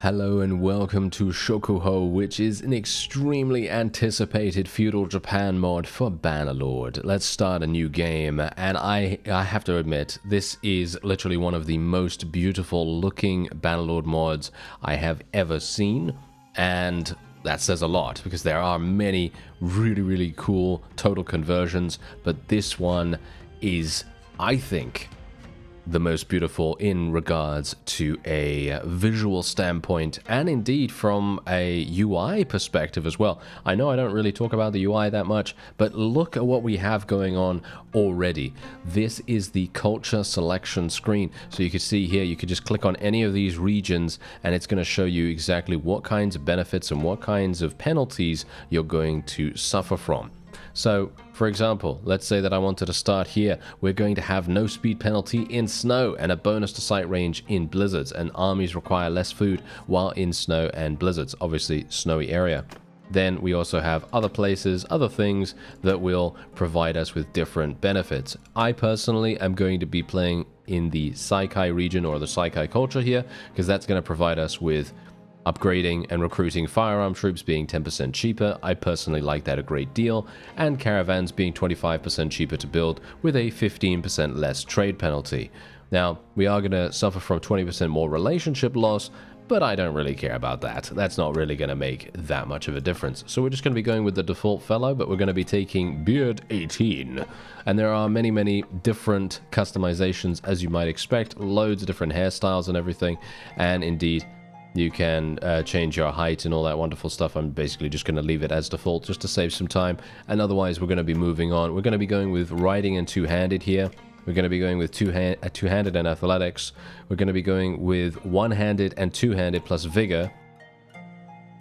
Hello and welcome to Shokuho, which is an extremely anticipated feudal Japan mod for Bannerlord. Let's start a new game, and I have to admit, this is literally one of the most beautiful looking Bannerlord mods I have ever seen, and that says a lot because there are many really cool total conversions, but this one is, I think, the most beautiful in regards to a visual standpoint and indeed from a UI perspective as well. I know I don't really talk about the UI that much, but look at what we have going on already. This is the culture selection screen. So you can see here, you could just click on any of these regions and it's going to show you exactly what kinds of benefits and what kinds of penalties you're going to suffer from. So, for example, let's say that I wanted to start here. We're going to have no speed penalty in snow and a bonus to sight range in blizzards, and armies require less food while in snow and blizzards, obviously snowy area. Then we also have other places, other things that will provide us with different benefits. I personally am going to be playing in the Saikai region or the Saikai culture here, because that's going to provide us with upgrading and recruiting firearm troops being 10% cheaper. I personally like that a great deal, and caravans being 25% cheaper to build with a 15% less trade penalty. Now, we are going to suffer from 20% more relationship loss, but I don't really care about that. That's not really going to make that much of a difference. So we're just going to be going with the default fellow, but we're going to be taking Beard 18. And there are many different customizations, as you might expect, loads of different hairstyles and everything, and indeed, you can change your height and all that wonderful stuff. I'm basically just going to leave it as default just to save some time. And otherwise, we're going to be moving on. We're going to be going with riding and two-handed here. We're going to be going with two-handed and athletics. We're going to be going with one-handed and two-handed plus vigor.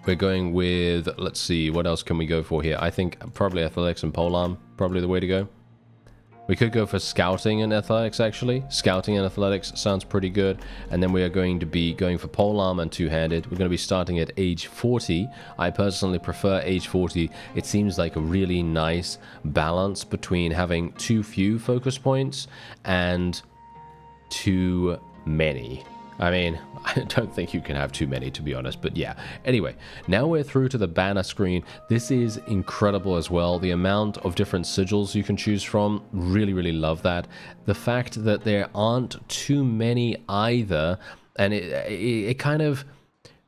We're going with, let's see, what else can we go for here? I think probably athletics and polearm, probably the way to go. We could go for scouting and athletics, actually. Scouting and athletics sounds pretty good. And then we are going to be going for polearm and two-handed. We're going to be starting at age 40. I personally prefer age 40. It seems like a really nice balance between having too few focus points and too many. I mean, I don't think you can have too many, to be honest, but yeah. Anyway, now we're through to the banner screen. This is incredible as well. The amount of different sigils you can choose from, really love that. The fact that there aren't too many either, and it kind of,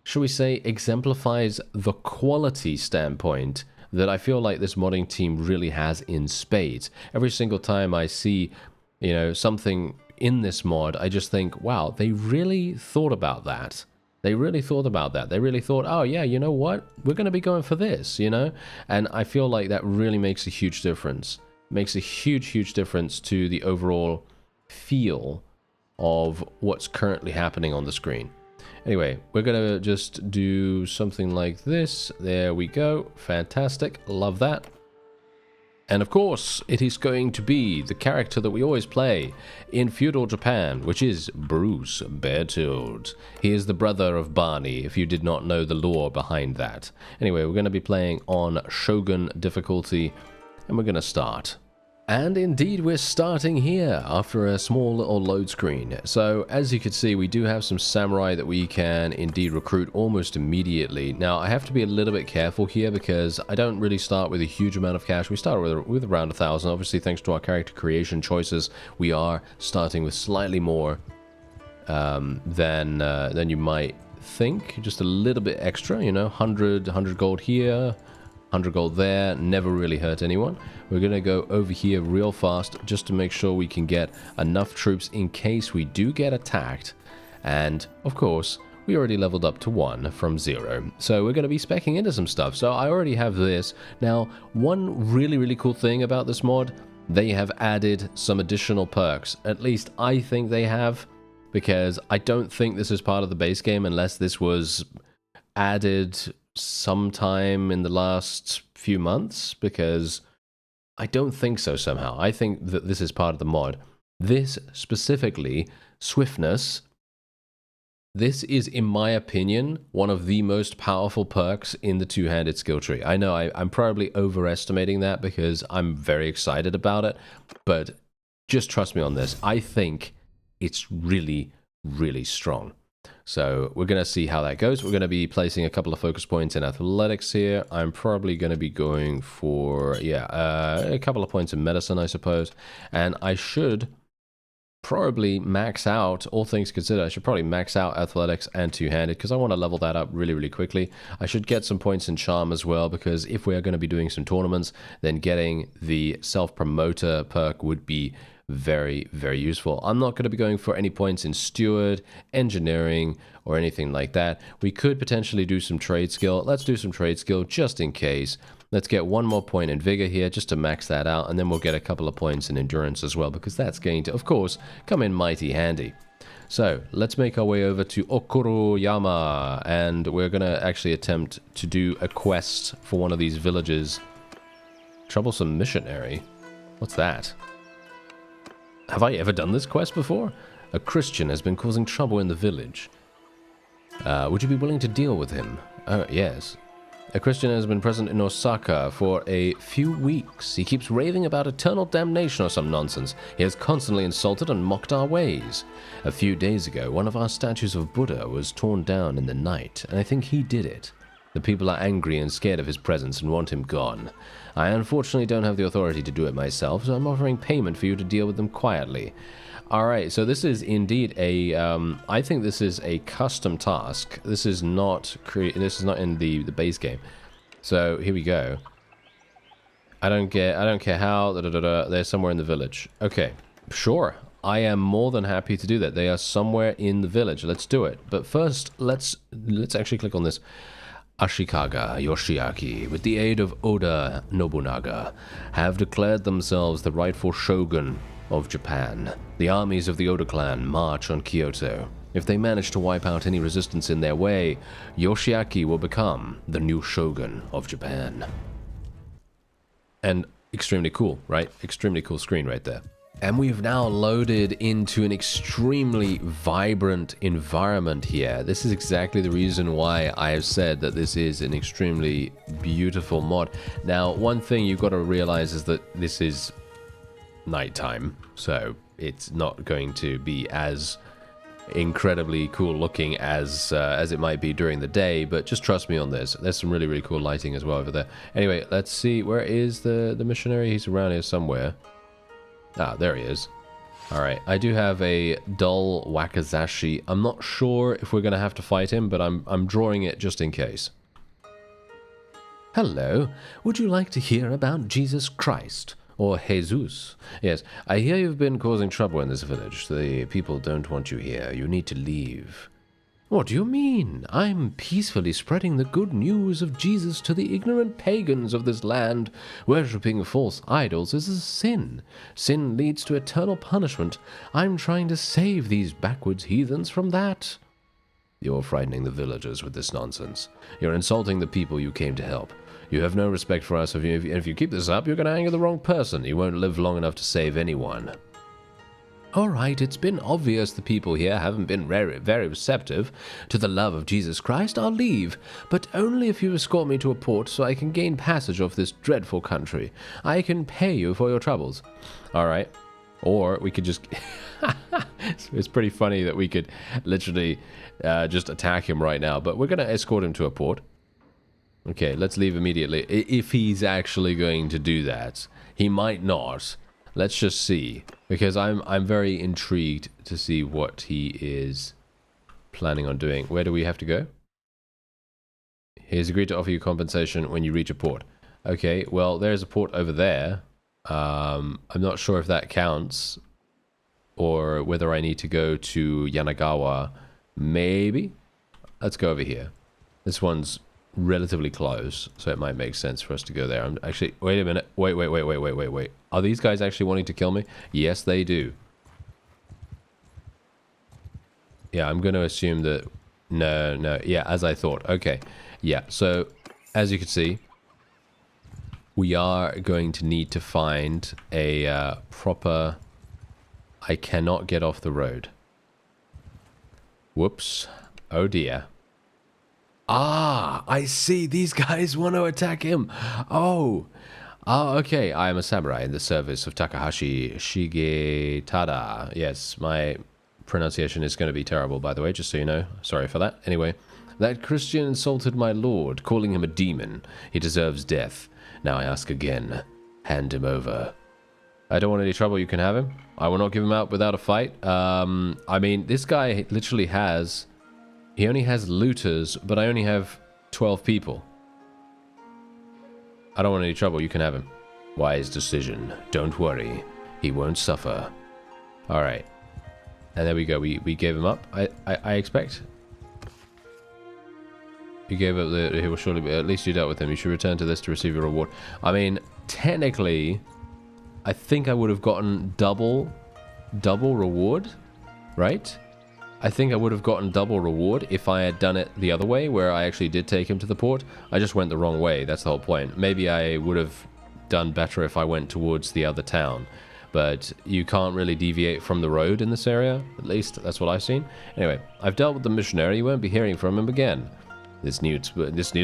shall we say, exemplifies the quality standpoint that I feel like this modding team really has in spades. Every single time I see, you know, something in this mod, I just think, wow, they really thought about that. They really thought about that. They really thought, oh yeah, you know what? We're going to be going for this, you know? And I feel like that really makes a huge difference. Makes a huge difference to the overall feel of what's currently happening on the screen. Anyway, we're going to just do something like this. There we go. Fantastic. Love that. And of course, it is going to be the character that we always play in feudal Japan, which is Bruce Beartooth. He is the brother of Barney, if you did not know the lore behind that. Anyway, we're going to be playing on Shogun difficulty, and we're going to start. And indeed, we're starting here after a small little load screen. So, as you can see, we do have some samurai that we can indeed recruit almost immediately. Now, I have to be a little bit careful here because I don't really start with a huge amount of cash. We start with around 1,000. Obviously, thanks to our character creation choices, we are starting with slightly more than you might think. Just a little bit extra, you know, 100 gold here. 100 gold there, never really hurt anyone. We're going to go over here real fast just to make sure we can get enough troops in case we do get attacked. And, of course, we already leveled up to 1 from 0. So we're going to be speccing into some stuff. So I already have this. Now, one really cool thing about this mod, they have added some additional perks. At least I think they have, because I don't think this is part of the base game unless this was added sometime in the last few months, because I don't think so somehow. I think that this is part of the mod. This specifically, swiftness, this is, in my opinion, one of the most powerful perks in the two-handed skill tree. I know I'm probably overestimating that because I'm very excited about it, but just trust me on this. I think it's really strong. So we're going to see how that goes. We're going to be placing a couple of focus points in athletics here. I'm probably going to be going for, a couple of points in medicine, I suppose. And I should probably max out, all things considered, I should probably max out athletics and two-handed because I want to level that up really, really quickly. I should get some points in charm as well because if we are going to be doing some tournaments, then getting the self-promoter perk would be very, very useful. I'm not going to be going for any points in steward, engineering, or anything like that. We could potentially do some trade skill. Let's do some trade skill just in case. Let's get one more point in vigor here just to max that out, and then we'll get a couple of points in endurance as well, because that's going to, of course, come in mighty handy. So let's make our way over to Okuruyama, and we're going to actually attempt to do a quest for one of these villages. Troublesome missionary? What's that? Have I ever done this quest before? A Christian has been causing trouble in the village. Would you be willing to deal with him? Yes. A Christian has been present in Osaka for a few weeks. He keeps raving about eternal damnation or some nonsense. He has constantly insulted and mocked our ways. A few days ago, one of our statues of Buddha was torn down in the night, and I think he did it. The people are angry and scared of his presence and want him gone. I unfortunately don't have the authority to do it myself, so I'm offering payment for you to deal with them quietly. Alright, so this is indeed a, I think this is a custom task. This is not in the base game. So, here we go. I don't care how, they're somewhere in the village. Okay, sure. I am more than happy to do that. They are somewhere in the village. Let's do it. But first, let's actually click on this. Ashikaga Yoshiaki, with the aid of Oda Nobunaga, have declared themselves the rightful Shogun of Japan. The armies of the Oda clan march on Kyoto. If they manage to wipe out any resistance in their way, Yoshiaki will become the new Shogun of Japan. And extremely cool, right? Extremely cool screen right there. And we've now loaded into an extremely vibrant environment here. This is exactly the reason why I have said that this is an extremely beautiful mod. Now, one thing you've got to realize is that this is nighttime, so it's not going to be as incredibly cool looking as it might be during the day, but just trust me on this. There's some really, really cool lighting as well over there. Anyway, let's see. Where is the missionary? He's around here somewhere. Ah, there he is. Alright, I do have a dull Wakizashi. I'm not sure if we're going to have to fight him, but I'm drawing it just in case. Hello, would you like to hear about Jesus Christ? Or Jesus? Yes, I hear you've been causing trouble in this village. The people don't want you here. You need to leave. What do you mean? I'm peacefully spreading the good news of Jesus to the ignorant pagans of this land. Worshipping false idols is a sin. Sin leads to eternal punishment. I'm trying to save these backwoods heathens from that. You're frightening the villagers with this nonsense. You're insulting the people you came to help. You have no respect for us. If you keep this up, you're going to anger the wrong person. You won't live long enough to save anyone. Alright, it's been obvious the people here haven't been very receptive to the love of Jesus Christ. I'll leave, but only if you escort me to a port so I can gain passage off this dreadful country. I can pay you for your troubles. Alright, or we could just... It's pretty funny that we could literally just attack him right now, but we're going to escort him to a port. Okay, let's leave immediately. If he's actually going to do that, he might not. Let's just see, because I'm very intrigued to see what he is planning on doing. Where do we have to go? He has agreed to offer you compensation when you reach a port. Okay, well, there's a port over there. I'm not sure if that counts, or whether I need to go to Yanagawa. Maybe? Let's go over here. This one's relatively close, so it might make sense for us to go there. I'm actually, wait a minute. Wait. Are these guys actually wanting to kill me? Yes, they do. Yeah, I'm going to assume that... No. Yeah, as I thought. Okay. Yeah, so, as you can see, we are going to need to find a proper... I cannot get off the road. Whoops. Oh dear. Ah, I see. These guys want to attack him. Oh, okay. I am a samurai in the service of Takahashi Shigetada. Yes, my pronunciation is going to be terrible, by the way, just so you know. Sorry for that. Anyway, that Christian insulted my lord, calling him a demon. He deserves death. Now I ask again, hand him over. I don't want any trouble, you can have him. I will not give him out without a fight. I mean, this guy literally has... He only has looters, but I only have 12 people. I don't want any trouble, you can have him. Wise decision. Don't worry. He won't suffer. Alright. And there we go. We gave him up, I expect. You gave up the... He will surely be... At least you dealt with him. You should return to this to receive your reward. I mean, technically... I think I would have gotten double reward, right? I think I would have gotten double reward if I had done it the other way, where I actually did take him to the port. I just went the wrong way, that's the whole point. Maybe I would have done better if I went towards the other town. But you can't really deviate from the road in this area, at least that's what I've seen. Anyway, I've dealt with the missionary, you won't be hearing from him again. This news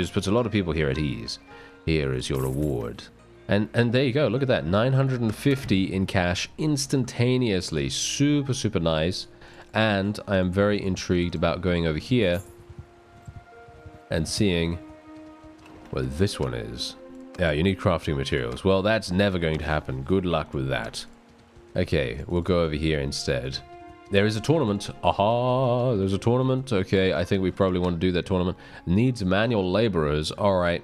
puts a lot of people here at ease. Here is your reward. And there you go, look at that, 950 in cash instantaneously. Super, super nice. And I am very intrigued about going over here and seeing what this one is. Yeah, you need crafting materials. Well, that's never going to happen. Good luck with that. Okay, we'll go over here instead. There is a tournament. Aha, there's a tournament. Okay, I think we probably want to do that tournament. Needs manual laborers. All right.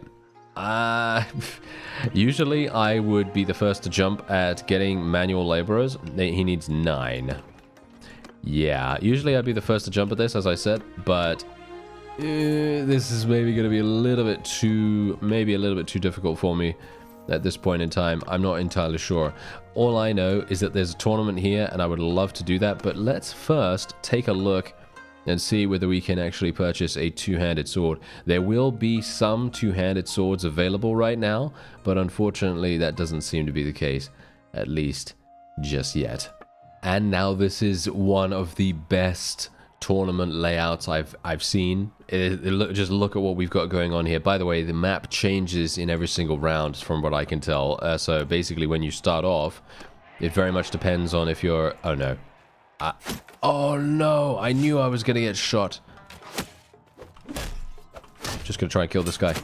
Usually I would be the first to jump at getting manual laborers. He needs 9. Yeah, usually I'd be the first to jump at this, as I said, but this is maybe going to be a little bit too difficult for me at this point in time. I'm not entirely sure. All I know is that there's a tournament here, and I would love to do that, but let's first take a look and see whether we can actually purchase a two-handed sword. There will be some two-handed swords available right now, but unfortunately that doesn't seem to be the case, at least just yet. And now this is one of the best tournament layouts I've seen. Just look at what we've got going on here. By the way, the map changes in every single round from what I can tell. So basically when you start off, it very much depends on if you're... Oh no. Oh no, I knew I was gonna get shot. Just gonna try and kill this guy.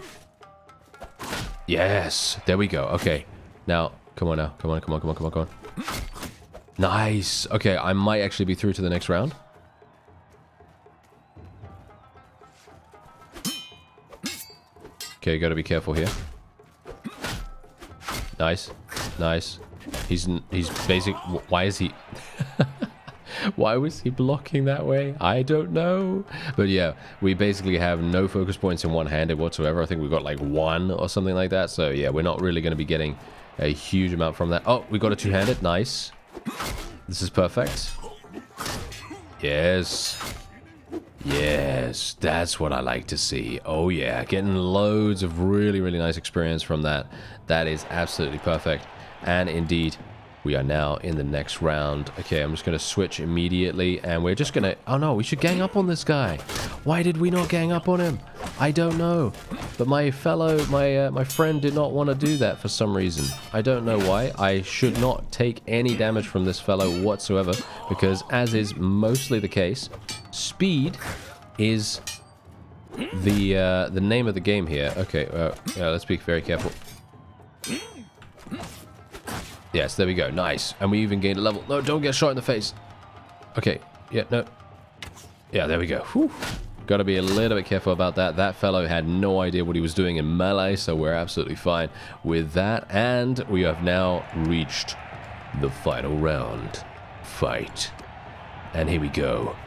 Yes, there we go. Okay, now, come on now. Come on. Nice. Okay, I might actually be through to the next round. Okay, gotta be careful here. Nice. He's basic. Why is he... Why was he blocking that way? I don't know. But yeah, we basically have no focus points in one-handed whatsoever. I think we've got like 1 or something like that. So yeah, we're not really going to be getting a huge amount from that. Oh, we got a two-handed. Nice. This is perfect. Yes. Yes, that's what I like to see. Oh yeah, getting loads of really, really nice experience from that. That is absolutely perfect. And indeed... We are now in the next round. Okay, I'm just going to switch immediately, and we're just going to... Oh no, we should gang up on this guy. Why did we not gang up on him? I don't know. But my friend did not want to do that for some reason. I don't know why. I should not take any damage from this fellow whatsoever, because as is mostly the case, speed is the name of the game here. Okay, yeah, let's be very careful. Yes, there we go. Nice. And we even gained a level. No, don't get shot in the face. Okay. Yeah, no. Yeah, there we go. Whew. Got to be a little bit careful about that. That fellow had no idea what he was doing in melee, so we're absolutely fine with that. And we have now reached the final round. Fight. And here we go.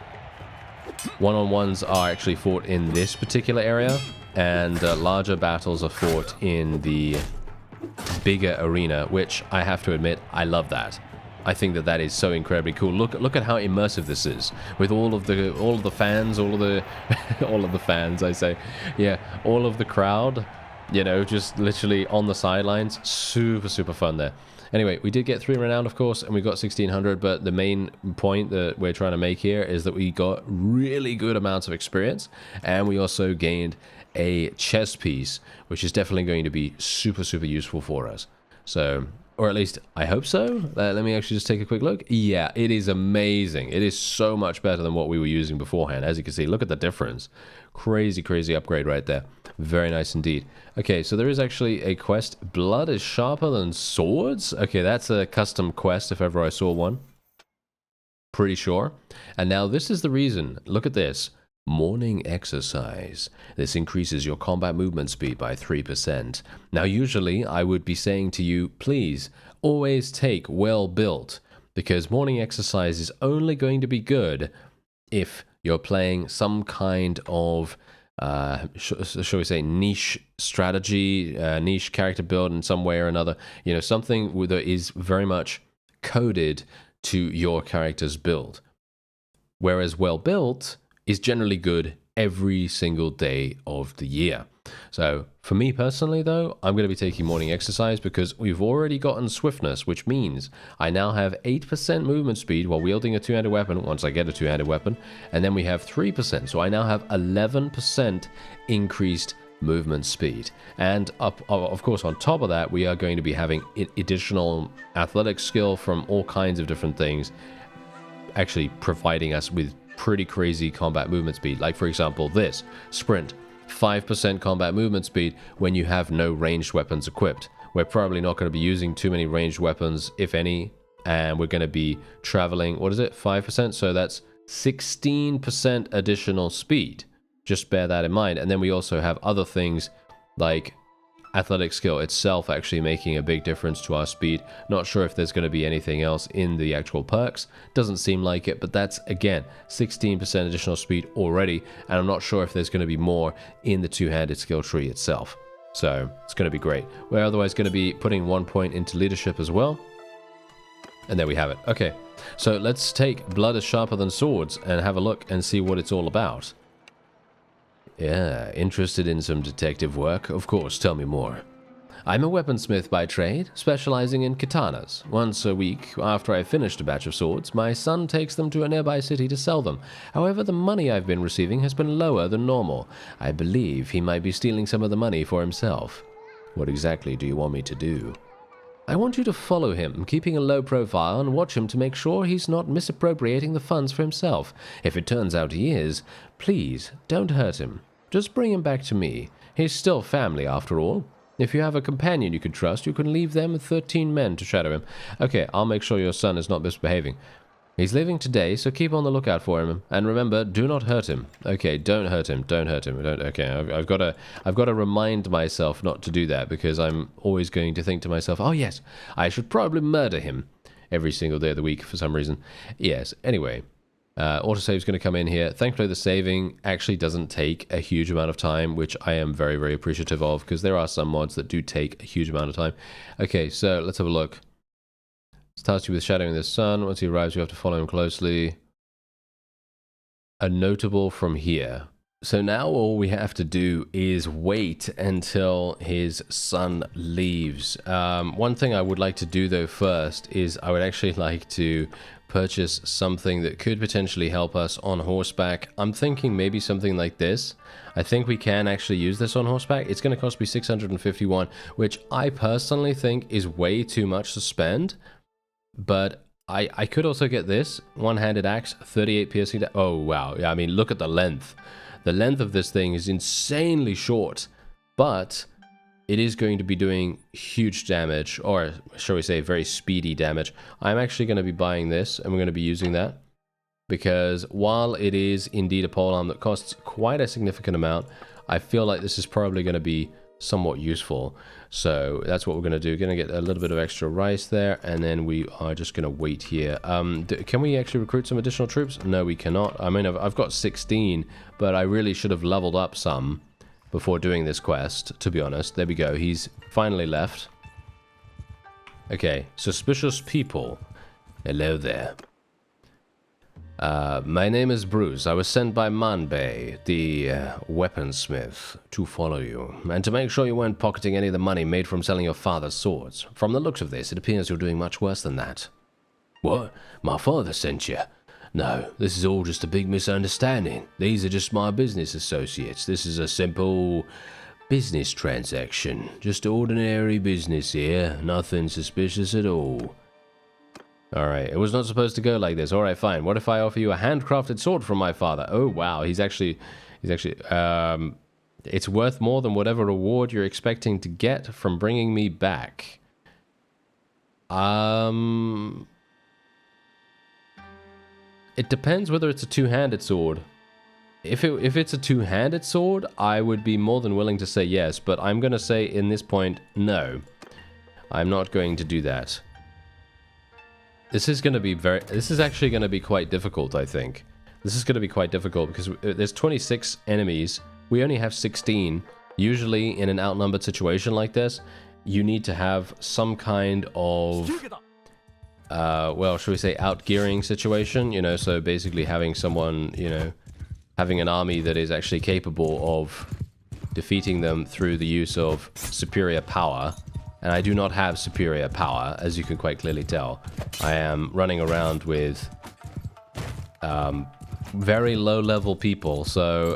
One-on-ones are actually fought in this particular area, and larger battles are fought in the... bigger arena, which I have to admit, I love that. I think that that is so incredibly cool. Look at how immersive this is, with all of the fans, all of the fans, I say, yeah, all of the crowd, you know, just literally on the sidelines. Super fun there. Anyway, we did get 3 renown, of course, and we got 1600, but the main point that we're trying to make here is that we got really good amounts of experience, and we also gained a chess piece, which is definitely going to be super useful for us. So Or at least, I hope so. Let me actually just take a quick look. Yeah, it is amazing. It is so much better than what we were using beforehand. As you can see, look at the difference. Crazy, crazy upgrade right there. Very nice indeed. Okay, so there is actually a quest. Blood is sharper than swords? Okay, that's a custom quest if ever I saw one. Pretty sure. And now this is the reason. Look at this. Morning exercise. This increases your combat movement speed by 3%. Now, usually I would be saying to you, please, always take well built, because morning exercise is only going to be good if you're playing some kind of, shall we say, niche strategy, niche character build in some way or another. You know, something that is very much coded to your character's build. Whereas well built is generally good every single day of the year. So for me personally though, I'm going to be taking morning exercise because we've already gotten swiftness, which means I now have 8% movement speed while wielding a two-handed weapon once I get a two-handed weapon, and then we have 3%, so I now have 11% increased movement speed. And of course on top of that, we are going to be having additional athletic skill from all kinds of different things, actually providing us with pretty crazy combat movement speed. Like for example, this sprint, 5% combat movement speed when you have no ranged weapons equipped. We're probably not going to be using too many ranged weapons, if any, and we're going to be traveling, what is it, 5%? So that's 16% additional speed. Just bear that in mind. And then we also have other things like athletic skill itself actually making a big difference to our speed. Not sure if there's going to be anything else in the actual perks. Doesn't seem like it, but that's, again, 16% additional speed already, and I'm not sure if there's going to be more in the two-handed skill tree itself. So it's going to be great. We're otherwise going to be putting 1 point into leadership as well. And there we have it. Okay, so let's take Blood is Sharper Than Swords and have a look and see what it's all about. Yeah, interested in some detective work? Of course, tell me more. I'm a weaponsmith by trade, specializing in katanas. Once a week, after I've finished a batch of swords, my son takes them to a nearby city to sell them. However, the money I've been receiving has been lower than normal. I believe he might be stealing some of the money for himself. What exactly do you want me to do? I want you to follow him, keeping a low profile, and watch him to make sure he's not misappropriating the funds for himself. If it turns out he is, please don't hurt him. Just bring him back to me. He's still family, after all. If you have a companion you can trust, you can leave them with 13 men to shadow him. Okay, I'll make sure your son is not misbehaving. He's leaving today, so keep on the lookout for him. And remember, do not hurt him. Okay, don't hurt him. Don't hurt him. Okay, I've got to remind myself not to do that, because I'm always going to think to myself, oh yes, I should probably murder him every single day of the week for some reason. Yes, anyway. Autosave's going to come in here. Thankfully, the saving actually doesn't take a huge amount of time, which I am very, very appreciative of, because there are some mods that do take a huge amount of time. Okay, so let's have a look. It starts you with shadowing the sun. Once he arrives, you have to follow him closely. A notable from here. So now all we have to do is wait until his son leaves. One thing I would like to do though first is I would actually like to purchase something that could potentially help us on horseback. I'm thinking maybe something like this. I think we can actually use this on horseback. It's going to cost me 651, which I personally think is way too much to spend. But I could also get this one-handed axe, 38 piercing. Oh wow! Yeah, I mean, look at the length. The length of this thing is insanely short, but it is going to be doing huge damage, or shall we say very speedy damage. I'm actually going to be buying this, and we're going to be using that, because while it is indeed a polearm that costs quite a significant amount, I feel like this is probably going to be somewhat useful. So that's what we're going to do. Going to get a little bit of extra rice there, and then we are just going to wait here. Can we actually recruit some additional troops? No, we cannot. I mean, I've got 16, but I really should have leveled up some before doing this quest, to be honest. There we go. He's finally left. Okay, suspicious people. Hello there. My name is Bruce. I was sent by Manbei, the weaponsmith, to follow you, and to make sure you weren't pocketing any of the money made from selling your father's swords. From the looks of this, it appears you're doing much worse than that. What? My father sent you? No, this is all just a big misunderstanding. These are just my business associates. This is a simple Business transaction. Just ordinary business here. Nothing suspicious at all. Alright, it was not supposed to go like this. Alright, fine. What if I offer you a handcrafted sword from my father? Oh, wow. He's actually, it's worth more than whatever reward you're expecting to get from bringing me back. It depends whether it's a two-handed sword. If it's a two-handed sword, I would be more than willing to say yes, but I'm going to say in this point, no. I'm not going to do that. This is actually going to be quite difficult, I think. This is going to be quite difficult because there's 26 enemies. We only have 16. Usually in an outnumbered situation like this, you need to have some kind of, well, should we say outgearing situation? You know, so basically having someone, you know, having an army that is actually capable of defeating them through the use of superior power. And I do not have superior power, as you can quite clearly tell. I am running around with very low-level people, so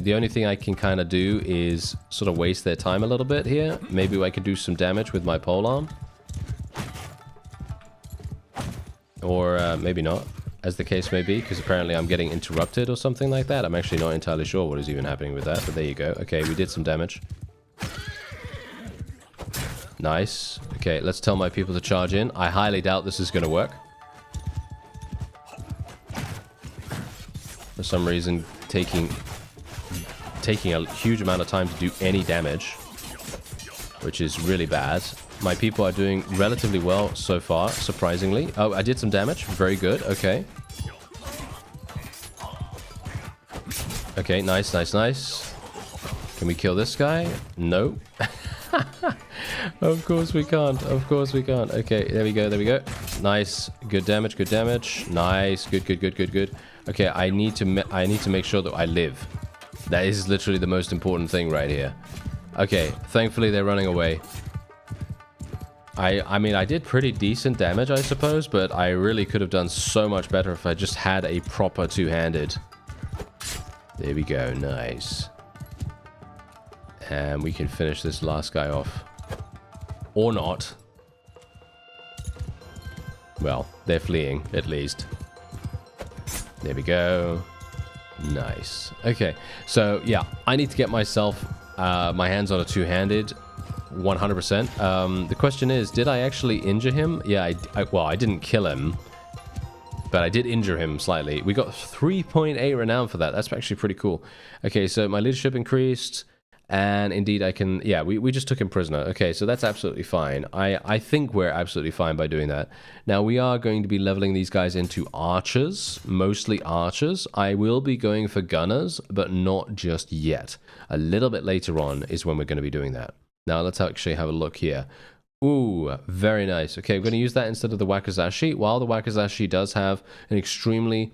the only thing I can kind of do is sort of waste their time a little bit here. Maybe I could do some damage with my polearm. Or maybe not, as the case may be, because apparently I'm getting interrupted or something like that. I'm actually not entirely sure what is even happening with that, but there you go. Okay, we did some damage. Nice. Okay, let's tell my people to charge in. I highly doubt this is going to work. For some reason, taking a huge amount of time to do any damage, which is really bad. My people are doing relatively well so far, surprisingly. Oh, I did some damage. Very good. Okay. Okay, nice, nice, nice. Can we kill this guy? No. Of course we can't. Of course we can't. Okay, there we go. There we go. Nice. Good damage. Good damage. Nice. Good, good, good, good, good. Okay, I need to make sure that I live. That is literally the most important thing right here. Okay, thankfully they're running away. I mean, I did pretty decent damage, I suppose, but I really could have done so much better if I just had a proper two-handed. There we go. Nice. And we can finish this last guy off. Or not. Well, they're fleeing, at least. There we go. Nice. Okay, so yeah, I need to get myself my hands on a two-handed 100%. The question is, did I actually injure him? Yeah, well, I didn't kill him, but I did injure him slightly. We got 3.8 renown for that. That's actually pretty cool. Okay, so my leadership increased, and indeed I can... Yeah, we just took him prisoner. Okay, so that's absolutely fine. I think we're absolutely fine by doing that. Now, we are going to be leveling these guys into archers, mostly archers. I will be going for gunners, but not just yet. A little bit later on is when we're going to be doing that. Now, let's actually have a look here. Ooh, very nice. Okay, we're going to use that instead of the Wakizashi. While the Wakizashi does have an extremely,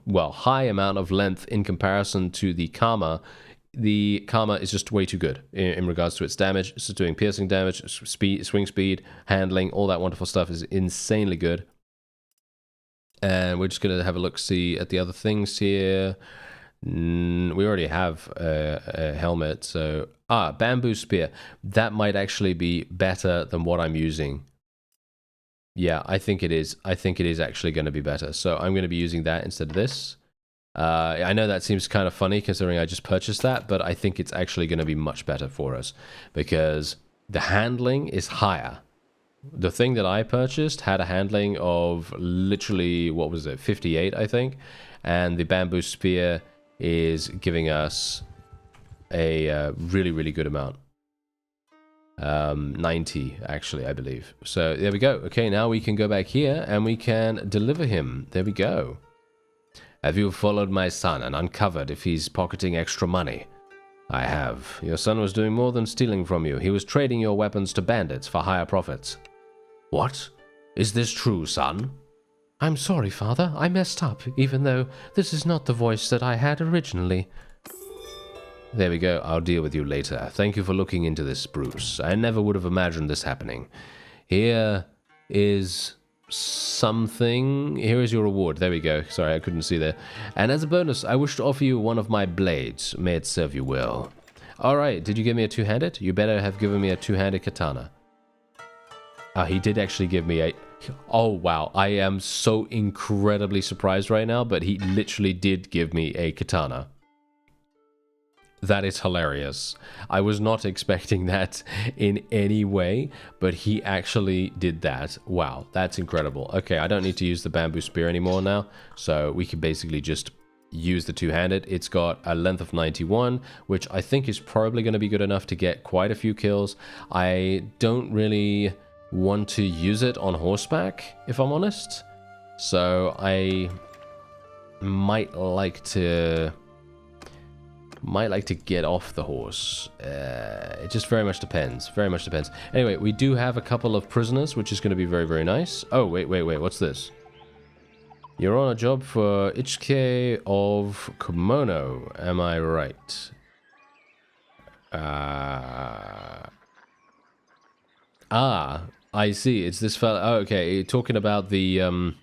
well, high amount of length in comparison to the Kama is just way too good in regards to its damage. It's doing piercing damage, speed, swing speed, handling, all that wonderful stuff is insanely good. And we're just going to have a look-see at the other things here. We already have a helmet, so... Ah, bamboo spear. That might actually be better than what I'm using. Yeah, I think it is. I think it is actually going to be better. So I'm going to be using that instead of this. I know that seems kind of funny considering I just purchased that, but I think it's actually going to be much better for us because the handling is higher. The thing that I purchased had a handling of literally, what was it, 58, I think. And the bamboo spear is giving us a really, really good amount. 90, actually, I believe. So there we go. Okay, now we can go back here and we can deliver him. There we go. Have you followed my son and uncovered if he's pocketing extra money? I have. Your son was doing more than stealing from you. He was trading your weapons to bandits for higher profits. What? Is this true, son? I'm sorry, father. I messed up, even though this is not the voice that I had originally. There we go. I'll deal with you later. Thank you for looking into this, Bruce. I never would have imagined this happening. Here is something. Here is your reward. There we go. Sorry, I couldn't see there. And as a bonus, I wish to offer you one of my blades. May it serve you well. Alright, did you give me a two-handed? You better have given me a two-handed katana. He did actually give me a... Oh, wow. I am so incredibly surprised right now, but he literally did give me a katana. That is hilarious. I was not expecting that in any way, but he actually did that. Wow, that's incredible. Okay, I don't need to use the bamboo spear anymore now, so we can basically just use the two-handed. It's got a length of 91, which I think is probably going to be good enough to get quite a few kills. I don't really want to use it on horseback, if I'm honest. So I might like to get off the horse. It just very much depends. Very much depends. Anyway, we do have a couple of prisoners, which is going to be very, very nice. Oh, wait. What's this? You're on a job for Ichike of Kimono. Am I right? I see. It's this fella. Oh, okay. Talking about the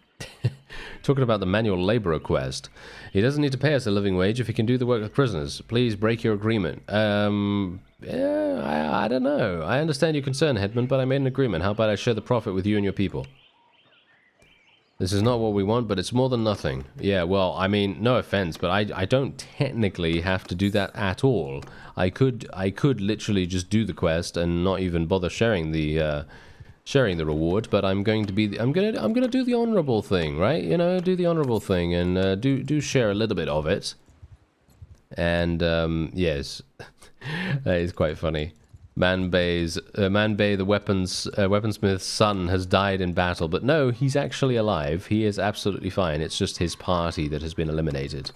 talking about the manual laborer quest. He doesn't need to pay us a living wage if he can do the work with prisoners. Please break your agreement. Yeah, I don't know. I understand your concern, Headman, but I made an agreement. How about I share the profit with you and your people? This is not what we want, but it's more than nothing. Yeah, well, I mean, no offense, but I don't technically have to do that at all. I could literally just do the quest and not even bother sharing the reward, but I'm gonna do the honorable thing, right? You know, do the honorable thing and do share a little bit of it. And yes, that is quite funny. Manbei, the weaponsmith's son, has died in battle, but no, he's actually alive. He is absolutely fine. It's just his party that has been eliminated,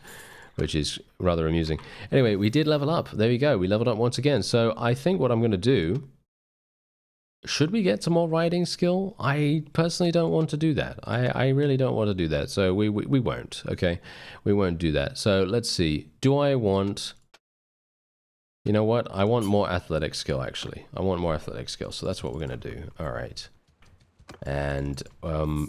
which is rather amusing. Anyway, we did level up. There we go. We leveled up once again. So I think what I'm going to do... Should we get some more riding skill? I personally don't want to do that. I really don't want to do that. So we won't, okay? We won't do that. So let's see. Do I want... You know what? I want more athletic skill, actually. I want more athletic skill, so that's what we're going to do. All right. And,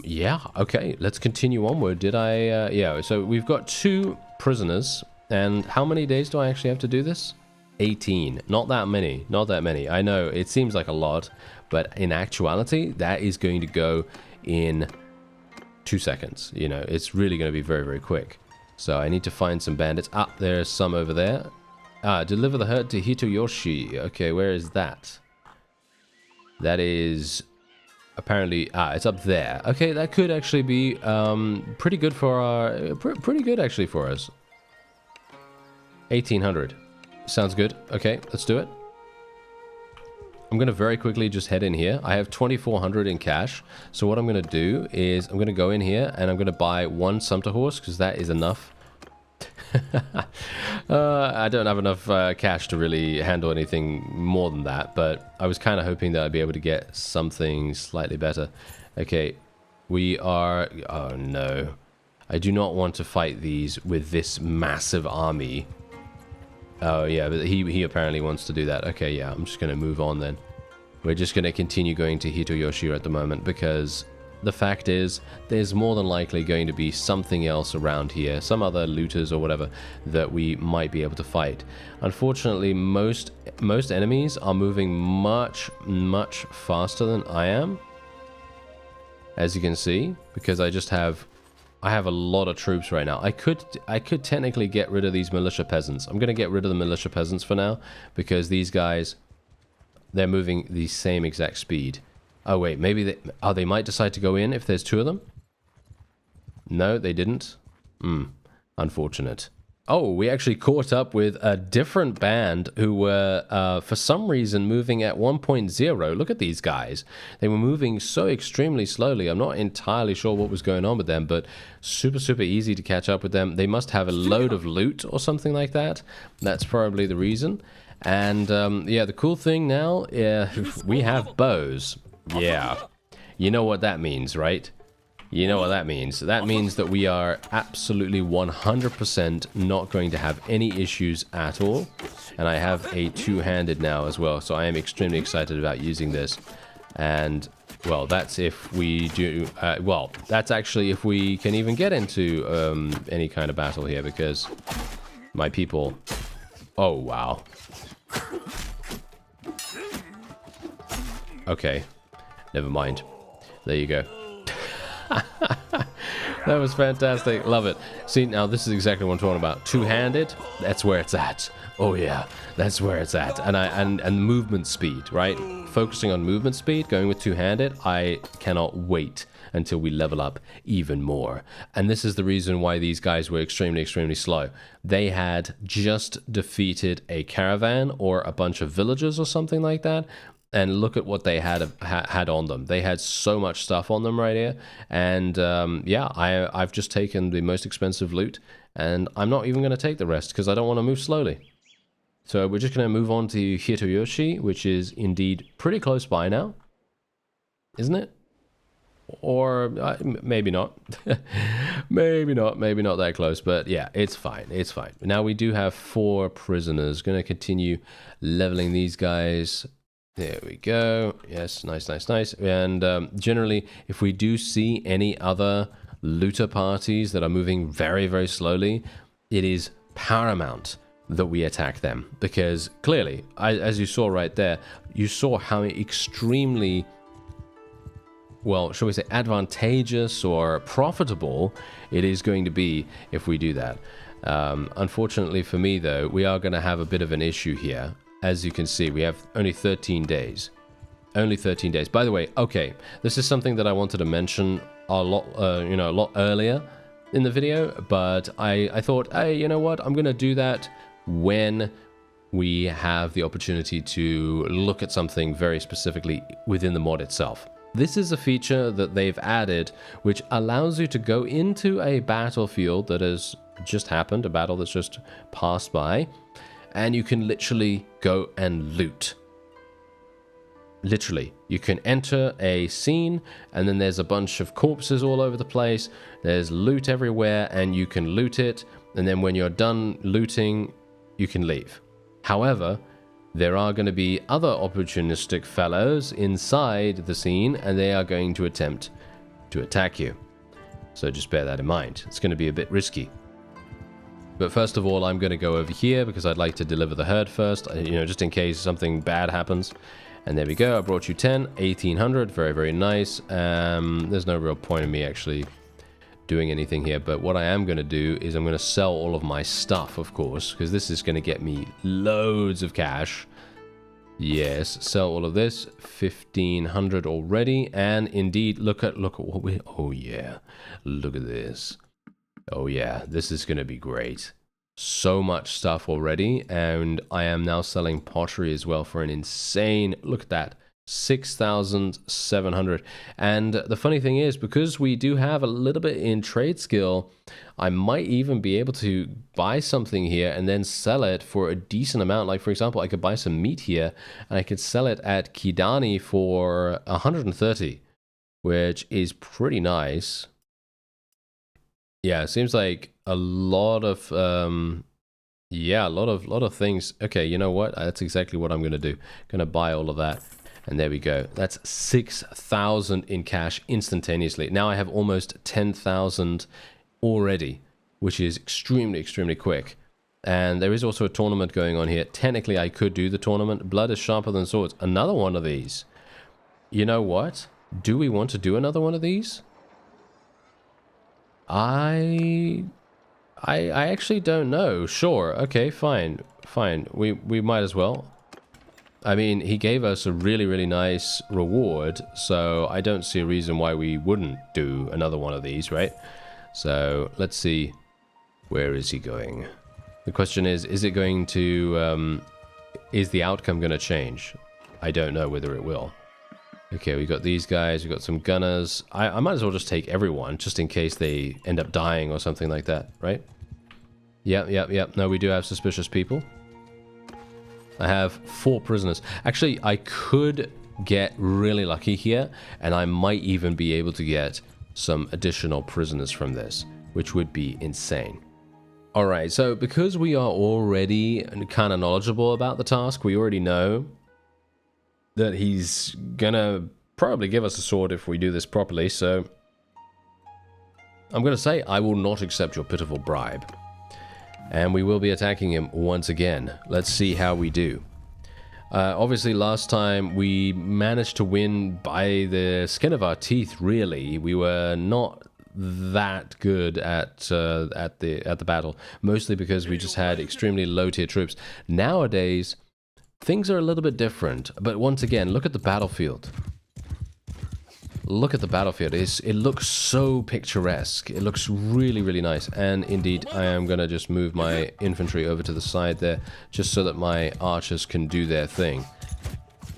yeah, okay. Let's continue onward. Did I... yeah, so we've got 2 prisoners. And how many days do I actually have to do this? 18. Not that many. Not that many. I know, it seems like a lot, but in actuality, that is going to go in 2 seconds. You know, it's really going to be very, very quick. So I need to find some bandits. Ah, there's some over there. Deliver the herd to Hitoyoshi. Okay, where is that? That is apparently... it's up there. Okay, that could actually be pretty good for our... pretty good, actually, for us. 1800. Sounds good. Okay, let's do it. I'm going to very quickly just head in here. I have 2400 in cash. So what I'm going to do is I'm going to go in here and I'm going to buy 1 Sumpter horse because that is enough. I don't have enough cash to really handle anything more than that, but I was kind of hoping that I'd be able to get something slightly better. Okay, we are... Oh no. I do not want to fight these with this massive army. Oh yeah, but he apparently wants to do that. Okay, yeah, I'm just going to move on then. We're just going to continue going to Hitoyoshi at the moment because... The fact is, there's more than likely going to be something else around here, some other looters or whatever, that we might be able to fight. Unfortunately, most enemies are moving much, much faster than I am, as you can see, because I have a lot of troops right now. I could technically get rid of these militia peasants. I'm going to get rid of the militia peasants for now, because these guys, they're moving the same exact speed. Oh wait, maybe they might decide to go in if there's 2 of them? No, they didn't. Unfortunate. Oh, we actually caught up with a different band who were, for some reason, moving at 1.0. Look at these guys. They were moving so extremely slowly. I'm not entirely sure what was going on with them, but super, super easy to catch up with them. They must have a load of loot or something like that. That's probably the reason. And, yeah, the cool thing now, we have bows. Yeah, you know what that means, right? You know what that means. That means that we are absolutely 100% not going to have any issues at all. And I have a 2-handed now as well, so I am extremely excited about using this. And, well, that's if we do... well, that's actually if we can even get into any kind of battle here, because my people... Oh, wow. Okay. Never mind. There you go. That was fantastic. Love it. See, now this is exactly what I'm talking about. Two-handed, that's where it's at. Oh yeah, that's where it's at. And movement speed, right? Focusing on movement speed, going with two-handed, I cannot wait until we level up even more. And this is the reason why these guys were extremely, extremely slow. They had just defeated a caravan or a bunch of villagers or something like that. And look at what they had on them. They had so much stuff on them right here. And yeah, I've just taken the most expensive loot. And I'm not even going to take the rest because I don't want to move slowly. So we're just going to move on to Hitoyoshi, which is indeed pretty close by now. Isn't it? Or maybe not. maybe not that close. But yeah, it's fine. It's fine. Now we do have 4 prisoners. Going to continue leveling these guys. There we go. Yes, nice. And generally, if we do see any other looter parties that are moving very, very slowly, it is paramount that we attack them. Because clearly, as you saw right there, you saw how extremely, well, shall we say, advantageous or profitable it is going to be if we do that. Unfortunately for me, though, we are going to have a bit of an issue here. As you can see, we have only 13 days. Only 13 days. By the way, okay, this is something that I wanted to mention a lot, a lot earlier in the video, but I thought, hey, you know what? I'm going to do that when we have the opportunity to look at something very specifically within the mod itself. This is a feature that they've added, which allows you to go into a battlefield that has just happened, a battle that's just passed by, and you can literally go and loot. Literally. You can enter a scene, and then there's a bunch of corpses all over the place. There's loot everywhere, and you can loot it. And then when you're done looting, you can leave. However, there are going to be other opportunistic fellows inside the scene, and they are going to attempt to attack you. So just bear that in mind. It's going to be a bit risky. But first of all, I'm going to go over here because I'd like to deliver the herd first, just in case something bad happens. And there we go. I brought you 10, 1800. Very, very nice. There's no real point in me actually doing anything here. But what I am going to do is I'm going to sell all of my stuff, of course, because this is going to get me loads of cash. Yes, sell all of this. 1500 already. And indeed, look at what we... Oh, yeah. Look at this. Oh yeah, this is going to be great. So much stuff already, and I am now selling pottery as well for an insane, look at that, 6,700. And the funny thing is, because we do have a little bit in trade skill, I might even be able to buy something here and then sell it for a decent amount. Like for example, I could buy some meat here and I could sell it at Kidani for 130, which is pretty nice. Yeah, it seems like a lot of, yeah, a lot of things. Okay, you know what? That's exactly what I'm going to do. Going to buy all of that. And there we go. That's 6,000 in cash instantaneously. Now I have almost 10,000 already, which is extremely, extremely quick. And there is also a tournament going on here. Technically, I could do the tournament. Blood is sharper than swords. Another one of these. You know what? Do we want to do another one of these? I actually don't know. Sure. Okay, fine. Fine. We might as well. I mean, he gave us a really, really nice reward, so I don't see a reason why we wouldn't do another one of these, right? So, let's see. Where is he going? The question is it going to... is the outcome going to change? I don't know whether it will. Okay, we got these guys, we got some gunners. I might as well just take everyone, just in case they end up dying or something like that, right? Yep. No, we do have suspicious people. I have 4 prisoners. Actually, I could get really lucky here, and I might even be able to get some additional prisoners from this, which would be insane. Alright, so because we are already kind of knowledgeable about the task, we already know that he's gonna probably give us a sword if we do this properly, so I'm gonna say I will not accept your pitiful bribe. And we will be attacking him once again. Let's see how we do. Obviously, last time we managed to win by the skin of our teeth, really. We were not that good at the battle, mostly because we just had extremely low tier troops. Nowadays, things are a little bit different, but once again, look at the battlefield. Look at the battlefield. It looks so picturesque. It looks really, really nice. And indeed, I am going to just move my infantry over to the side there, just so that my archers can do their thing.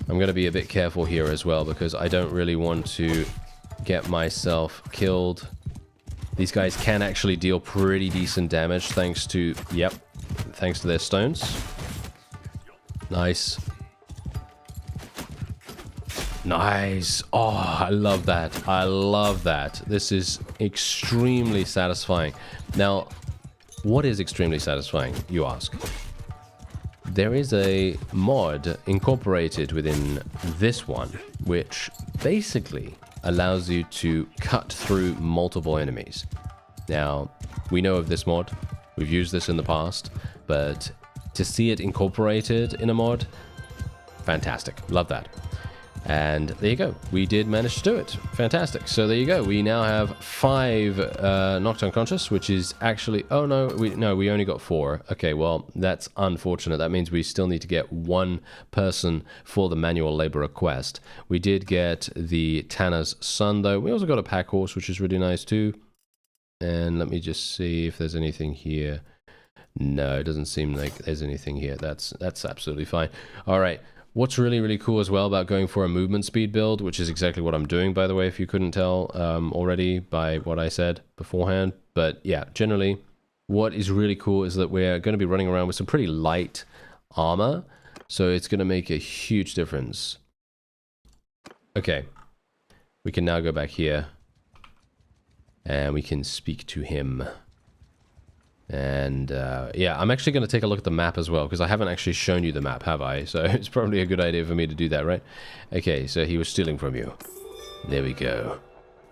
I'm going to be a bit careful here as well, because I don't really want to get myself killed. These guys can actually deal pretty decent damage thanks to, yep, thanks to their stones. Nice. Nice. Oh, I love that. I love that. This is extremely satisfying. Now, what is extremely satisfying, you ask? There is a mod incorporated within this one, which basically allows you to cut through multiple enemies. Now, we know of this mod. We've used this in the past, but to see it incorporated in a mod, fantastic. Love that. And there you go. We did manage to do it. Fantastic. So there you go. We now have 5 knocked unconscious, which is actually... Oh, no, we only got 4. Okay, well, that's unfortunate. That means we still need to get 1 person for the manual labor request. We did get the Tanner's son, though. We also got a pack horse, which is really nice, too. And let me just see if there's anything here. No, it doesn't seem like there's anything here. That's absolutely fine. All right. What's really, really cool as well about going for a movement speed build, which is exactly what I'm doing, by the way, if you couldn't tell already by what I said beforehand. But yeah, generally, what is really cool is that we're going to be running around with some pretty light armor. So it's going to make a huge difference. Okay. We can now go back here. And we can speak to him. And yeah, I'm actually going to take a look at the map as well, because I haven't actually shown you the map, have I? So it's probably a good idea for me to do that, right? Okay, so he was stealing from you. There we go.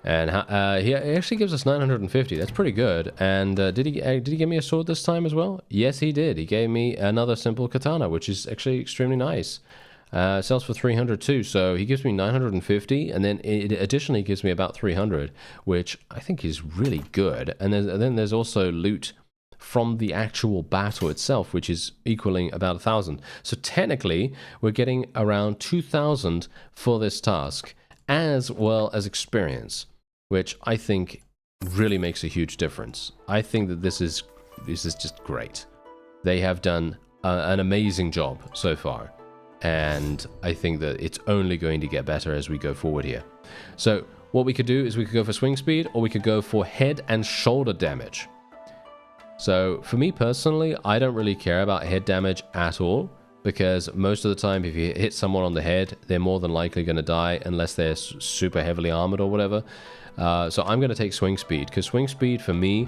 And he actually gives us 950. That's pretty good. And did he give me a sword this time as well? Yes, he did. He gave me another simple katana, which is actually extremely nice. Sells for 300 too, so he gives me 950, and then it additionally gives me about 300, which I think is really good. And then there's also loot from the actual battle itself, which is equaling about 1,000. So technically, we're getting around 2,000 for this task, as well as experience, which I think really makes a huge difference. I think that this is just great. They have done an amazing job so far, and I think that it's only going to get better as we go forward here. So what we could do is we could go for swing speed, or we could go for head and shoulder damage. So for me personally, I don't really care about head damage at all, because most of the time if you hit someone on the head, they're more than likely going to die unless they're super heavily armored or whatever. So I'm going to take swing speed, because swing speed for me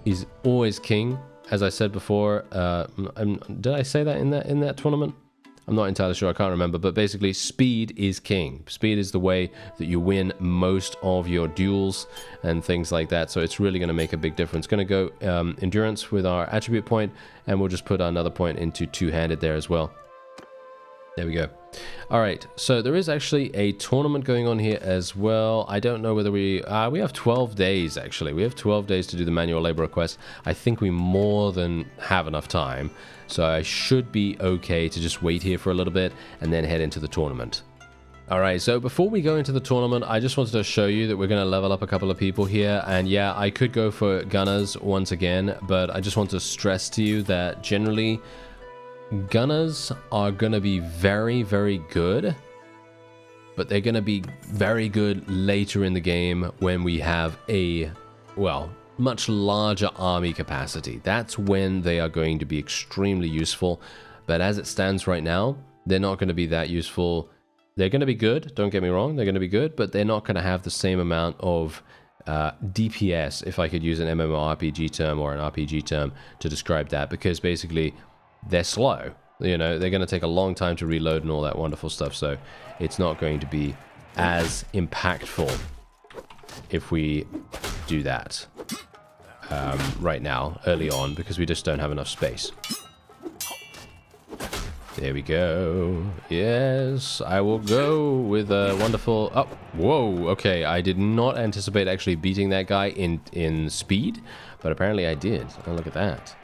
is always king. As I said before, did I say that in that tournament? I'm not entirely sure, I can't remember, but basically speed is king. Speed is the way that you win most of your duels and things like that, so it's really going to make a big difference. Going to go endurance with our attribute point, and we'll just put another point into two-handed there as well. There we go. Alright, so there is actually a tournament going on here as well. I don't know whether we have 12 days actually. We have 12 days to do the manual labor request. I think we more than have enough time. So I should be okay to just wait here for a little bit and then head into the tournament. Alright, so before we go into the tournament, I just wanted to show you that we're going to level up a couple of people here. And yeah, I could go for gunners once again, but I just want to stress to you that generally gunners are going to be very, very good, but they're going to be very good later in the game when we have a, well, much larger army capacity. That's when they are going to be extremely useful, but as it stands right now, they're not going to be that useful. They're going to be good, don't get me wrong, they're going to be good, but they're not going to have the same amount of DPS, if I could use an MMORPG term or an RPG term to describe that, because basically they're slow. You know, they're going to take a long time to reload and all that wonderful stuff, so it's not going to be as impactful if we do that right now, early on, because we just don't have enough space. There we go. Yes, I will go with a wonderful... Oh, whoa, okay. I did not anticipate actually beating that guy in speed, but apparently I did. Oh, look at that.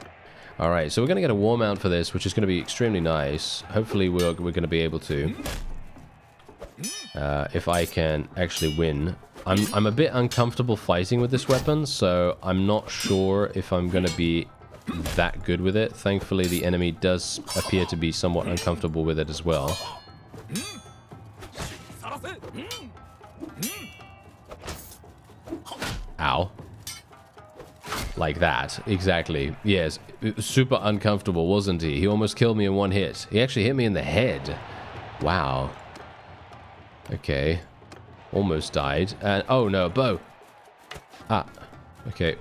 All right, so we're going to get a war mount for this, which is going to be extremely nice. Hopefully we're going to be able to. If I can actually win. I'm a bit uncomfortable fighting with this weapon, so I'm not sure if I'm going to be that good with it. Thankfully, the enemy does appear to be somewhat uncomfortable with it as well. Ow. Like that. Exactly. Yes. Super uncomfortable, wasn't he? He almost killed me in one hit. He actually hit me in the head. Wow. Okay. Almost died. And oh no, bow. Ah. Okay.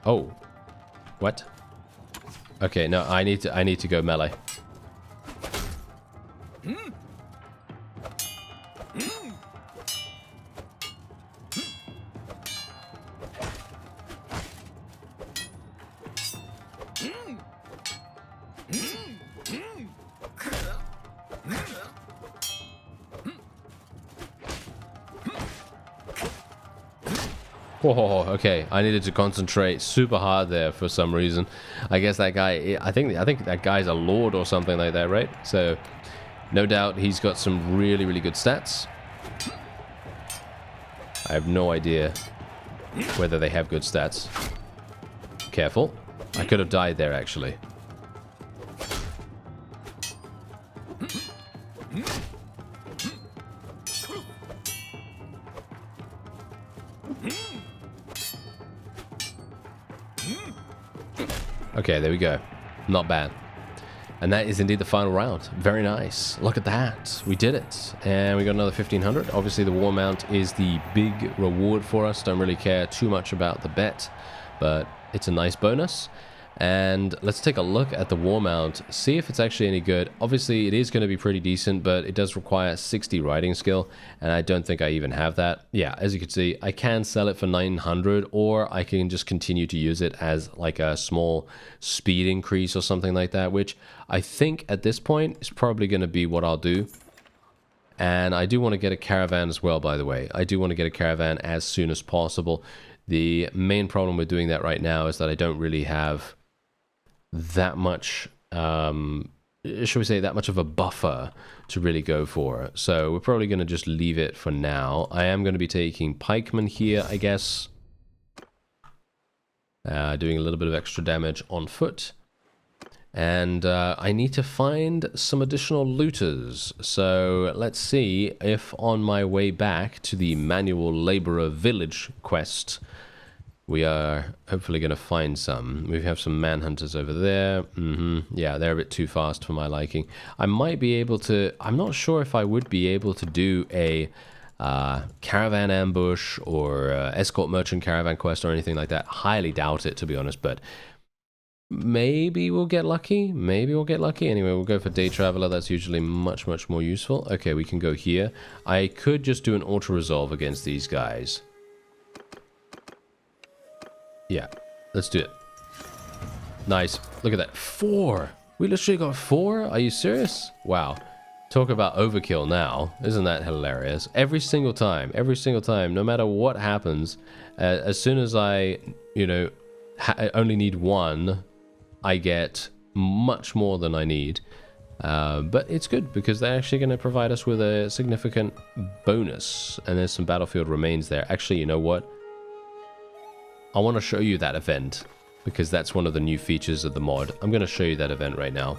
Oh. What? Okay, no, I need to go melee. Whoa, okay, I needed to concentrate super hard there for some reason. I guess that guy, I think that guy's a lord or something like that, right? So, no doubt he's got some really, really good stats. I have no idea whether they have good stats. Careful. I could have died there, actually. Okay, there we go. Not bad. And that is indeed the final round. Very nice. Look at that. We did it. And we got another 1500. Obviously, the war mount is the big reward for us. Don't really care too much about the bet, but it's a nice bonus. And let's take a look at the war mount, see if it's actually any good. Obviously, it is going to be pretty decent, but it does require 60 riding skill, and I don't think I even have that. Yeah, as you can see, I can sell it for 900, or I can just continue to use it as like a small speed increase or something like that, which I think at this point is probably going to be what I'll do. And I do want to get a caravan as well, by the way. I do want to get a caravan as soon as possible. The main problem with doing that right now is that I don't really have that much, shall we say, that much of a buffer to really go for. So we're probably going to just leave it for now. I am going to be taking pikemen here, I guess. Doing a little bit of extra damage on foot. And I need to find some additional looters. So let's see if on my way back to the manual laborer village quest, we are hopefully going to find some. We have some manhunters over there. Yeah, they're a bit too fast for my liking. I might be able to... I'm not sure if I would be able to do a caravan ambush or escort merchant caravan quest or anything like that. Highly doubt it, to be honest, but maybe we'll get lucky. Maybe we'll get lucky. Anyway, we'll go for day traveler. That's usually much, much more useful. Okay, we can go here. I could just do an auto-resolve against these guys. Yeah, let's do it. Nice. Look at that. 4. We literally got 4? Are you serious? Wow. Talk about overkill now. Isn't that hilarious? Every single time, no matter what happens, as soon as I, you know, only need 1, I get much more than I need. But it's good because they're actually going to provide us with a significant bonus. And there's some battlefield remains there. Actually, you know what? I want to show you that event because that's one of the new features of the mod. I'm going to show you that event right now.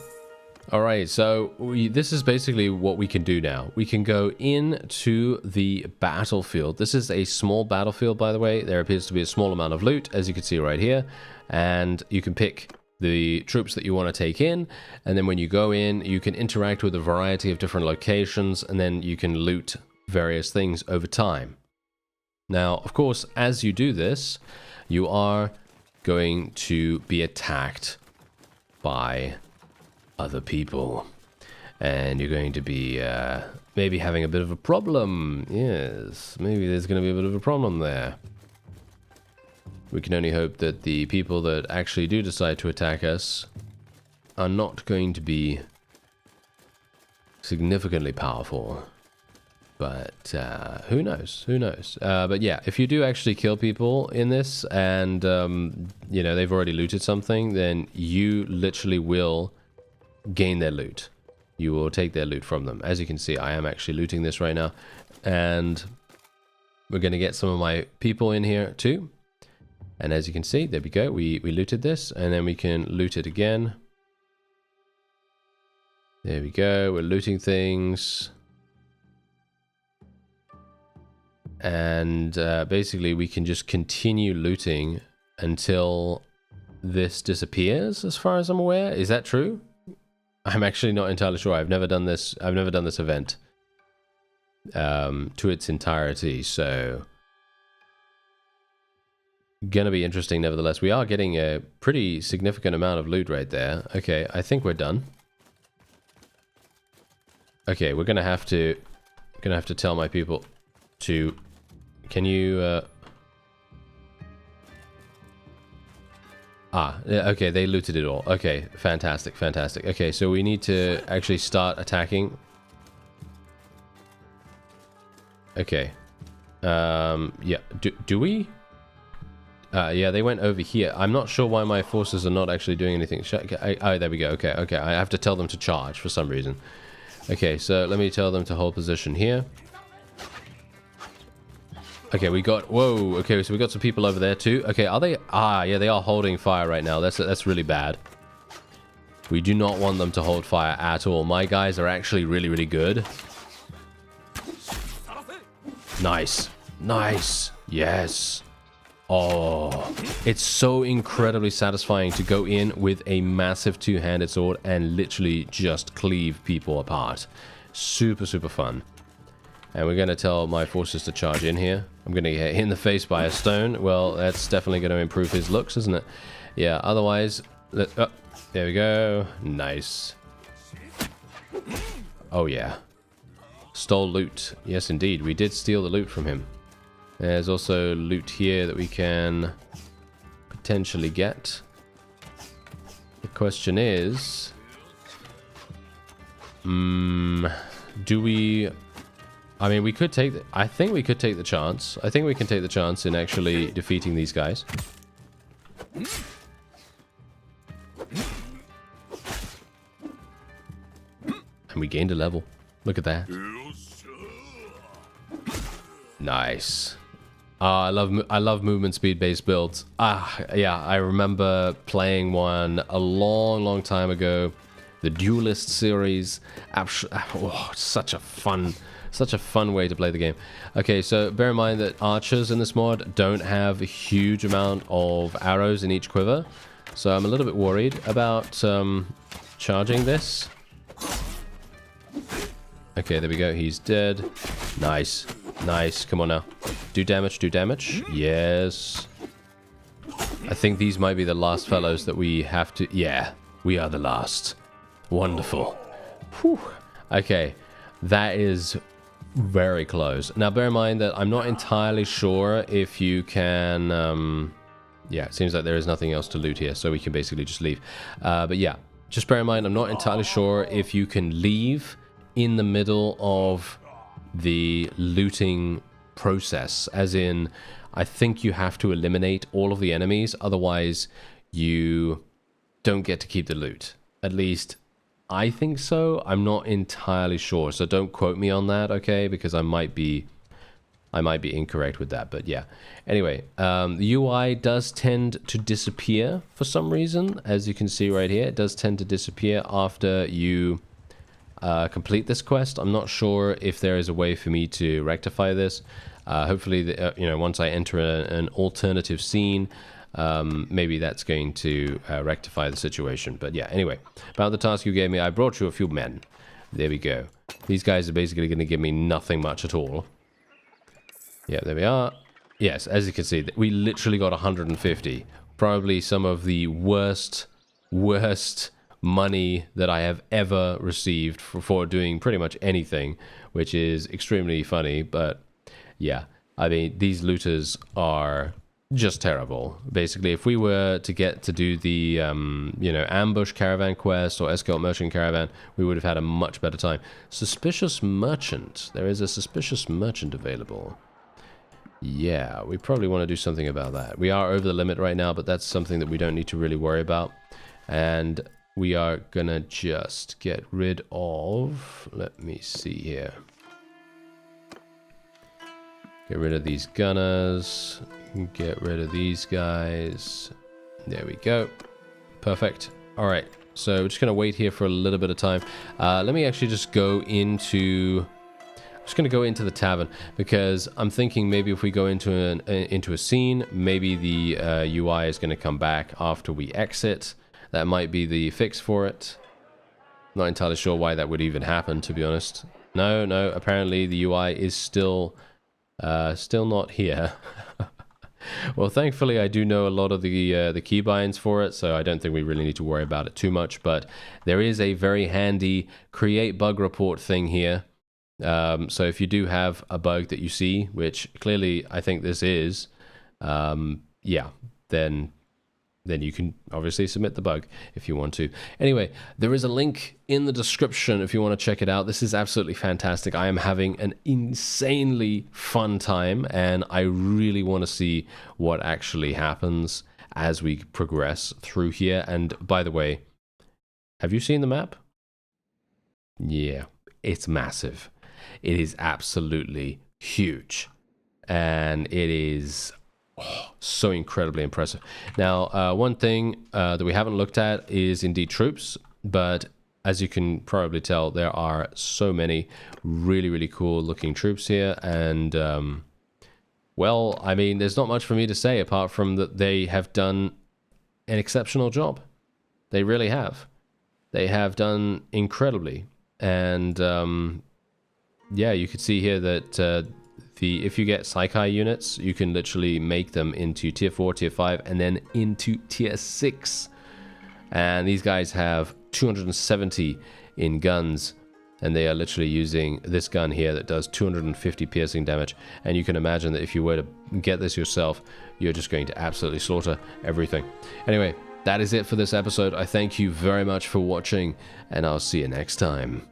Alright, so this is basically what we can do now. We can go into the battlefield. This is a small battlefield, by the way. There appears to be a small amount of loot, as you can see right here. And you can pick the troops that you want to take in. And then when you go in, you can interact with a variety of different locations. And then you can loot various things over time. Now, of course, as you do this, you are going to be attacked by other people. And you're going to be maybe having a bit of a problem. Yes, maybe there's going to be a bit of a problem there. We can only hope that the people that actually do decide to attack us are not going to be significantly powerful. But who knows? Who knows? But yeah, if you do actually kill people in this and, you know, they've already looted something, then you literally will gain their loot. You will take their loot from them. As you can see, I am actually looting this right now. And we're going to get some of my people in here too. And as you can see, there we go. We looted this, and then we can loot it again. There we go. We're looting things. And basically we can just continue looting until this disappears, as far as I'm aware. Is that true? I'm actually not entirely sure. I've never done this event to its entirety, so gonna be interesting nevertheless. We are getting a pretty significant amount of loot right there. Okay, I think we're done. Okay, we're gonna have to tell my people to... Can you... okay, they looted it all. Okay, fantastic, fantastic. Okay, so we need to actually start attacking. Okay. Yeah, do we? Yeah, they went over here. I'm not sure why my forces are not actually doing anything. Oh, there we go. Okay, okay. I have to tell them to charge for some reason. Okay, so let me tell them to hold position here. Okay, we got... Whoa, okay, so we got some people over there too. Okay, are they... Ah, yeah, they are holding fire right now. That's really bad. We do not want them to hold fire at all. My guys are actually really, really good. Nice. Nice. Yes. Oh, it's so incredibly satisfying to go in with a massive two-handed sword and literally just cleave people apart. Super, super fun. And we're going to tell my forces to charge in here. I'm going to get hit in the face by a stone. Well, that's definitely going to improve his looks, isn't it? Yeah, otherwise... Oh, there we go. Nice. Oh, yeah. Stole loot. Yes, indeed. We did steal the loot from him. There's also loot here that we can potentially get. The question is... do we... I mean, we could take... I think we could take the chance. I think we can take the chance in actually defeating these guys. And we gained a level. Look at that. Nice. I love movement speed based builds. Yeah, I remember playing one a long time ago. The Duelist series. Oh, such a fun way to play the game. Okay, so bear in mind that archers in this mod don't have a huge amount of arrows in each quiver. So I'm a little bit worried about charging this. Okay, there we go. He's dead. Nice. Nice. Come on now. Do damage, do damage. Yes. I think these might be the last fellows that we have to... Yeah, we are the last. Wonderful. Whew. Okay, that is very close. Now, bear in mind that I'm not entirely sure if you can... yeah, it seems like there is nothing else to loot here, so we can basically just leave. But yeah, just bear in mind, I'm not entirely sure if you can leave in the middle of the looting process, as in I think you have to eliminate all of the enemies, otherwise you don't get to keep the loot. At least I think so. I'm not entirely sure, so don't quote me on that, okay, because I might be incorrect with that. But yeah, anyway, the UI does tend to disappear for some reason. As you can see right here, it does tend to disappear after you complete this quest. I'm not sure if there is a way for me to rectify this. Hopefully, you know, once I enter an alternative scene, maybe that's going to rectify the situation. But yeah, anyway, about the task you gave me, I brought you a few men. There we go. These guys are basically going to give me nothing much at all. Yeah, there we are. Yes, as you can see, we literally got 150. Probably some of the worst money that I have ever received for doing pretty much anything, which is extremely funny. But yeah, I mean, these looters are just terrible. Basically, if we were to get to do the, ambush caravan quest or escort merchant caravan, we would have had a much better time. Suspicious merchant. There is a suspicious merchant available. Yeah, we probably want to do something about that. We are over the limit right now, but that's something that we don't need to really worry about. And we are gonna just get rid of, let me see here. Get rid of these gunners, get rid of these guys. There we go. Perfect. All right, so we're just gonna wait here for a little bit of time. Let me actually just go into... I'm just going to go into the tavern, because I'm thinking maybe if we go into a scene, maybe the UI is going to come back after we exit. That might be the fix for it. Not entirely sure why that would even happen, to be honest. No, apparently the UI is still not here. Well, thankfully I do know a lot of the keybinds for it, so I don't think we really need to worry about it too much, but there is a very handy create bug report thing here. So if you do have a bug that you see, which clearly I think this is, yeah, then you can obviously submit the bug if you want to. Anyway, there is a link in the description if you want to check it out. This is absolutely fantastic. I am having an insanely fun time, and I really want to see what actually happens as we progress through here. And by the way, have you seen the map? Yeah, it's massive. It is absolutely huge, and it is so incredibly impressive. Now, one thing that we haven't looked at is indeed troops, but as you can probably tell, there are so many really, really cool looking troops here, and well, I mean, there's not much for me to say apart from that they have done an exceptional job. They really have. They have done incredibly, and yeah, you could see here that if you get Saikai units, you can literally make them into tier 4, tier 5, and then into tier 6. And these guys have 270 in guns, and they are literally using this gun here that does 250 piercing damage. And you can imagine that if you were to get this yourself, you're just going to absolutely slaughter everything. Anyway, that is it for this episode. I thank you very much for watching, and I'll see you next time.